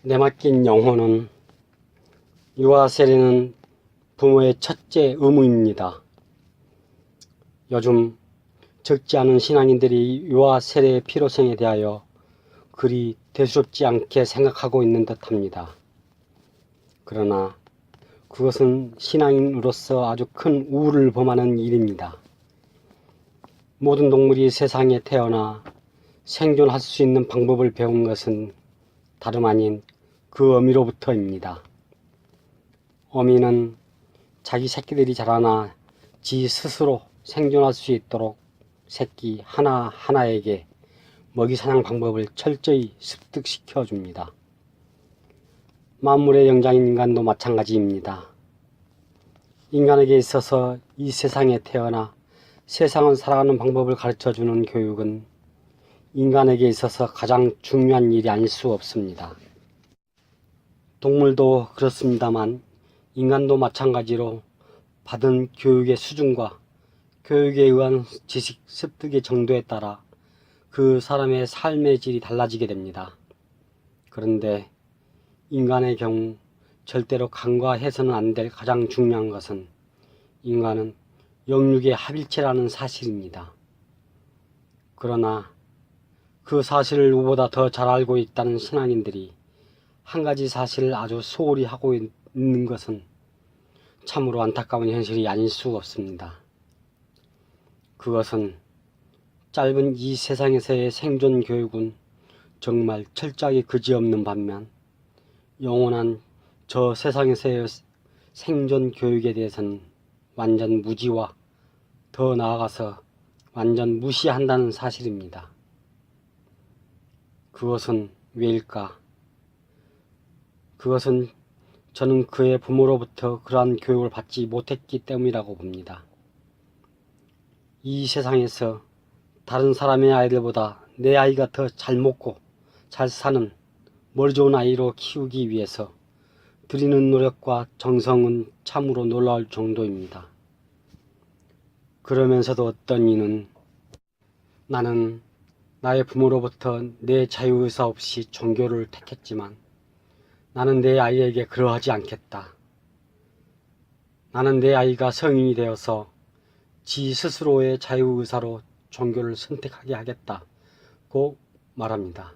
내맡긴 영혼은 유아 세례는 부모의 첫째 의무입니다. 요즘 적지 않은 신앙인들이 유아 세례의 필요성에 대하여 그리 대수롭지 않게 생각하고 있는 듯합니다. 그러나 그것은 신앙인으로서 아주 큰 우울을 범하는 일입니다. 모든 동물이 세상에 태어나 생존할 수 있는 방법을 배운 것은 다름 아닌 그 어미로부터입니다. 어미는 자기 새끼들이 자라나 지 스스로 생존할 수 있도록 새끼 하나하나에게 먹이 사냥 방법을 철저히 습득시켜 줍니다. 만물의 영장인 인간도 마찬가지입니다. 인간에게 있어서 이 세상에 태어나 세상을 살아가는 방법을 가르쳐주는 교육은 인간에게 있어서 가장 중요한 일이 아닐 수 없습니다. 동물도 그렇습니다만 인간도 마찬가지로 받은 교육의 수준과 교육에 의한 지식 습득의 정도에 따라 그 사람의 삶의 질이 달라지게 됩니다. 그런데 인간의 경우 절대로 간과해서는 안 될 가장 중요한 것은 인간은 영육의 합일체라는 사실입니다. 그러나 그 사실을 우보다 더 잘 알고 있다는 신앙인들이 한 가지 사실을 아주 소홀히 하고 있는 것은 참으로 안타까운 현실이 아닐 수 없습니다. 그것은 짧은 이 세상에서의 생존 교육은 정말 철저하게 그지없는 반면 영원한 저 세상에서의 생존 교육에 대해서는 완전 무지와 더 나아가서 완전 무시한다는 사실입니다. 그것은 왜일까? 그것은 저는 그의 부모로부터 그러한 교육을 받지 못했기 때문이라고 봅니다. 이 세상에서 다른 사람의 아이들보다 내 아이가 더 잘 먹고 잘 사는 머리 좋은 아이로 키우기 위해서 들이는 노력과 정성은 참으로 놀라울 정도입니다. 그러면서도 어떤 이는 나는 나의 부모로부터 내 자유의사 없이 종교를 택했지만 나는 내 아이에게 그러하지 않겠다. 나는 내 아이가 성인이 되어서 지 스스로의 자유의사로 종교를 선택하게 하겠다고 말합니다.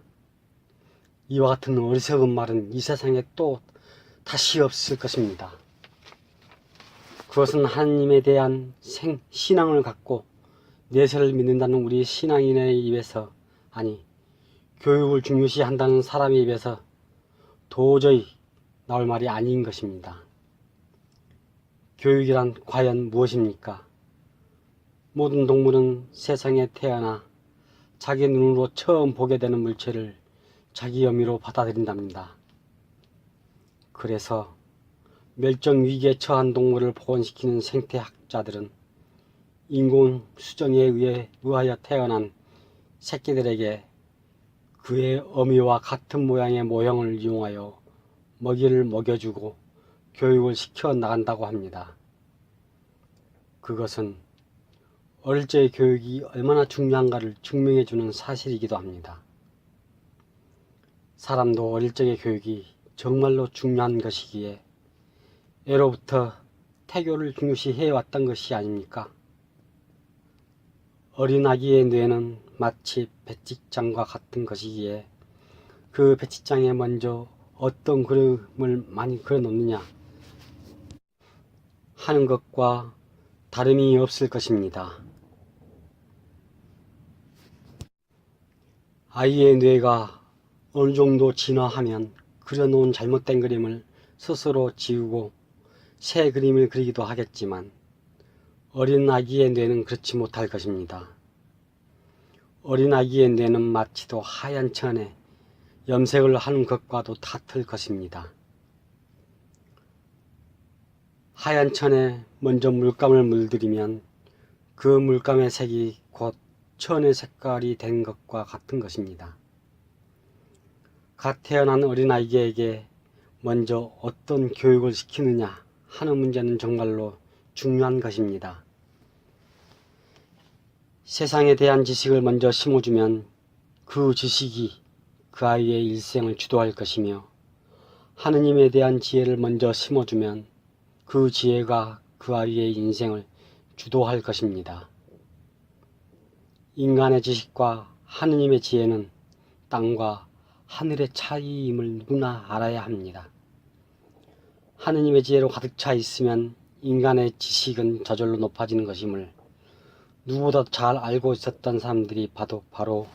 이와 같은 어리석은 말은 이 세상에 또 다시 없을 것입니다. 그것은 하나님에 대한 신앙을 갖고 내세를 믿는다는 우리 신앙인의 입에서, 아니 교육을 중요시한다는 사람의 입에서 도저히 나올 말이 아닌 것입니다. 교육이란 과연 무엇입니까? 모든 동물은 세상에 태어나 자기 눈으로 처음 보게 되는 물체를 자기 어미로 받아들인답니다. 그래서 멸종 위기에 처한 동물을 복원시키는 생태학자들은 인공 수정에 의하여 태어난 새끼들에게 그의 어미와 같은 모양의 모형을 이용하여 먹이를 먹여주고 교육을 시켜 나간다고 합니다. 그것은 어릴 적의 교육이 얼마나 중요한가를 증명해주는 사실이기도 합니다. 사람도 어릴 적의 교육이 정말로 중요한 것이기에 애로부터 태교를 중요시해왔던 것이 아닙니까? 어린 아기의 뇌는 마치 배치장과 같은 것이기에 그 배치장에 먼저 어떤 그림을 많이 그려놓느냐 하는 것과 다름이 없을 것입니다. 아이의 뇌가 어느 정도 진화하면 그려놓은 잘못된 그림을 스스로 지우고 새 그림을 그리기도 하겠지만 어린 아기의 뇌는 그렇지 못할 것입니다. 어린 아기의 뇌는 마치도 하얀 천에 염색을 하는 것과도 같을 것입니다. 하얀 천에 먼저 물감을 물들이면 그 물감의 색이 곧 천의 색깔이 된 것과 같은 것입니다. 갓 태어난 어린아이에게 먼저 어떤 교육을 시키느냐 하는 문제는 정말로 중요한 것입니다. 세상에 대한 지식을 먼저 심어주면 그 지식이 그 아이의 일생을 주도할 것이며 하느님에 대한 지혜를 먼저 심어주면 그 지혜가 그 아이의 인생을 주도할 것입니다. 인간의 지식과 하느님의 지혜는 땅과 하늘의 차이임을 누구나 알아야 합니다. 하느님의 지혜로 가득 차 있으면 인간의 지식은 저절로 높아지는 것임을 누구보다 잘 알고 있었던 사람들이 바로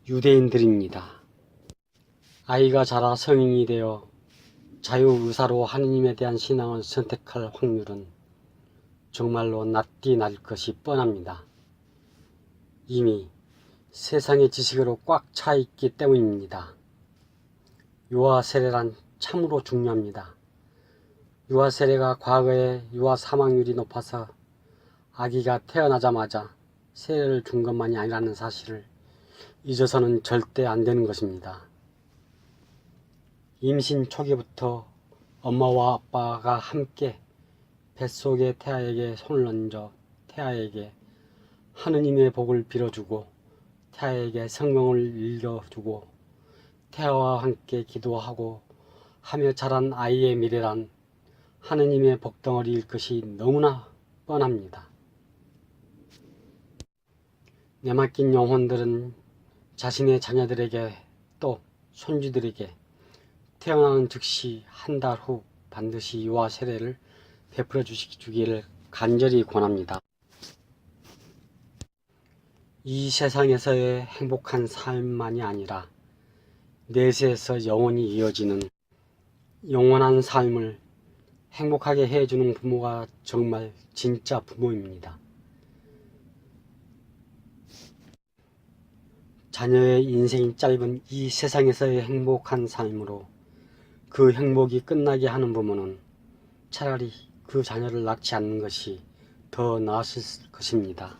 유대인들입니다. 아이가 자라 성인이 되어 자유의사로 하느님에 대한 신앙을 선택할 확률은 정말로 낮디 낮을 것이 뻔합니다. 이미 세상의 지식으로 꽉 차 있기 때문입니다. 유아 세례란 참으로 중요합니다. 유아 세례가 과거에 유아 사망률이 높아서 아기가 태어나자마자 세례를 준 것만이 아니라는 사실을 잊어서는 절대 안 되는 것입니다. 임신 초기부터 엄마와 아빠가 함께 뱃속의 태아에게 손을 얹어 태아에게 하느님의 복을 빌어주고 태아에게 성경을 읽어주고 태아와 함께 기도하고 하며 자란 아이의 미래란 하느님의 복덩어리일 것이 너무나 뻔합니다. 내맡긴 영혼들은 자신의 자녀들에게 또 손주들에게 태어나는 즉시 한 달 후 반드시 유아 세례를 베풀어 주기를 간절히 권합니다. 이 세상에서의 행복한 삶만이 아니라 내세에서 영원히 이어지는 영원한 삶을 행복하게 해주는 부모가 정말 진짜 부모입니다. 자녀의 인생이 짧은 이 세상에서의 행복한 삶으로 그 행복이 끝나게 하는 부모는 차라리 그 자녀를 낳지 않는 것이 더 나았을 것입니다.